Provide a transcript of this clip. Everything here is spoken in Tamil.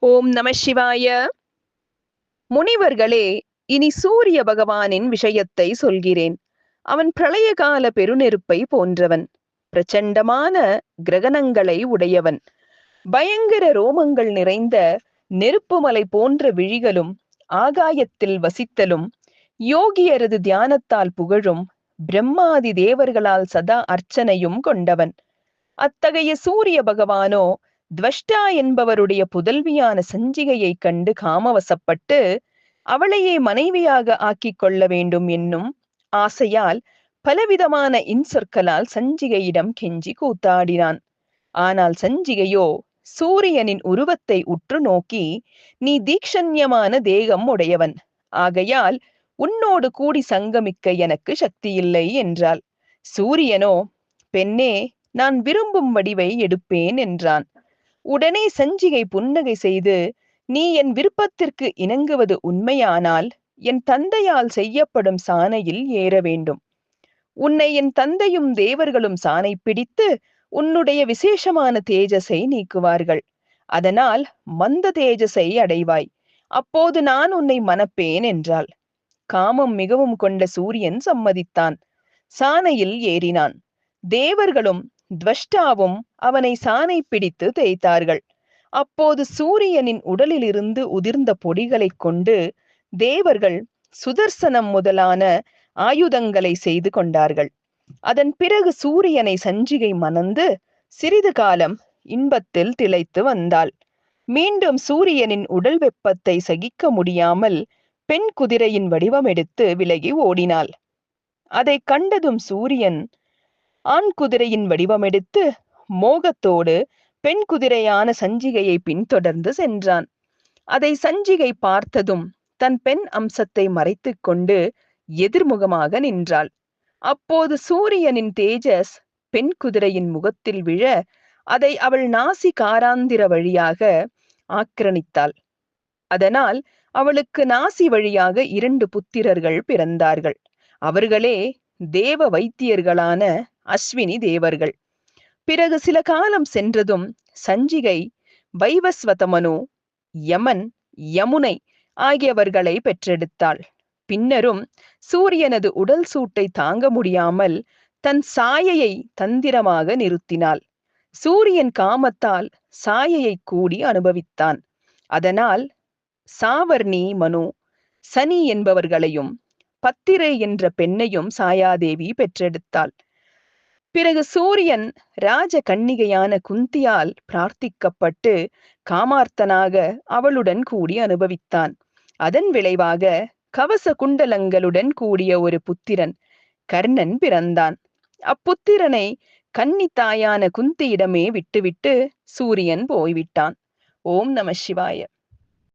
ஓம் நம சிவாய. முனிவர்களே, இனி சூரிய பகவானின் விஷயத்தை சொல்கிறேன். அவன் பிரளய கால பெருநெருப்பை போன்றவன். பிரச்சண்டமான கிரகணங்களை உடையவன். பயங்கர ரோமங்கள் நிறைந்த நெருப்புமலை போன்ற விழிகளும் ஆகாயத்தில் வசித்தலும் யோகியரது தியானத்தால் புகழும் பிரம்மாதி தேவர்களால் சதா அர்ச்சனையும் கொண்டவன். அத்தகைய சூரிய பகவானோ துவஷ்டா என்பவருடைய புதல்வியான சஞ்சிகையைக் கண்டு காமவசப்பட்டு அவளையே மனைவியாக ஆக்கிக் கொள்ள வேண்டும் என்னும் ஆசையால் பலவிதமான இன்சொற்களால் சஞ்சிகையிடம் கெஞ்சி கூத்தாடினான். ஆனால் சஞ்சிகையோ சூரியனின் உருவத்தை உற்று நோக்கி, நீ தீக்ஷண்யமான தேகம் உடையவன், ஆகையால் உன்னோடு கூடி சங்கமிக்க எனக்கு சக்தியில்லை என்றாள். சூரியனோ, பெண்ணே, நான் விரும்பும் வடிவை எடுப்பேன் என்றான். உடனே சஞ்சிகை புன்னகை செய்து, நீ என் விருப்பத்திற்கு இணங்குவது உண்மையானால் என் தந்தையால் செய்யப்படும் சாணையில் ஏற வேண்டும். உன்னை என் தந்தையும் தேவர்களும் சாணை பிடித்து உன்னுடைய விசேஷமான தேஜஸை நீக்குவார்கள். அதனால் மந்த தேஜஸை அடைவாய். அப்போது நான் உன்னை மணப்பேன் என்றாள். காமம் மிகவும் கொண்ட சூரியன் சம்மதித்தான். சாணையில் ஏறினான். தேவர்களும் துவஷ்டாவும் அவனை சாணை பிடித்து தேய்த்தார்கள். அப்போது சூரியனின் உடலிலிருந்து உதிர்ந்த பொடிகளைக் கொண்டு தேவர்கள் சுதர்சனம் முதலான ஆயுதங்களை செய்து கொண்டார்கள். அதன் பிறகு சூரியனை சஞ்சிகை மணந்து சிறிது காலம் இன்பத்தில் திளைத்து வந்தாள். மீண்டும் சூரியனின் உடல் வெப்பத்தை சகிக்க முடியாமல் பெண் குதிரையின் வடிவம் எடுத்து விலகி ஓடினாள். அதை கண்டதும் சூரியன் ஆண் குதிரையின் வடிவமெடுத்து மோகத்தோடு பெண் குதிரையான சஞ்சிகையை பின்தொடர்ந்து சென்றான். அதை சஞ்சிகை பார்த்ததும் தன் பெண் அம்சத்தை மறைத்துக் கொண்டு எதிர்முகமாக நின்றாள். அப்போது சூரியனின் தேஜஸ் பெண் குதிரையின் முகத்தில் விழ அதை அவள் நாசி காராந்திர வழியாக ஆக்கிரமித்தாள். அதனால் அவளுக்கு நாசி வழியாக 2 புத்திரர்கள் பிறந்தார்கள். அவர்களே தேவ வைத்தியர்களான அஸ்வினி தேவர்கள். பிறகு சில காலம் சென்றதும் சஞ்சிகை வைவஸ்வதமனு, யமன், யமுனை ஆகியவர்களை பெற்றெடுத்தாள். பின்னரும் சூரியனது உடல் சூட்டை தாங்க முடியாமல் தன் சாயையை தந்திரமாக நிறுத்தினாள். சூரியன் காமத்தால் சாயையை கூடி அனுபவித்தான். அதனால் சாவர்ணி, மனு, சனி என்பவர்களையும் பத்திரை என்ற பெண்ணையும் சாயாதேவி பெற்றெடுத்தாள். பிறகு சூரியன் ராஜ கன்னிகையான குந்தியால் பிரார்த்திக்கப்பட்டு காமார்த்தனாக அவளுடன் கூடி அனுபவித்தான். அதன் விளைவாக கவச குண்டலங்களுடன் கூடிய ஒரு புத்திரன் கர்ணன் பிறந்தான். அப்புத்திரனை கன்னி தாயான குந்தியிடமே விட்டுவிட்டு சூரியன் போய்விட்டான். ஓம் நம சிவாய.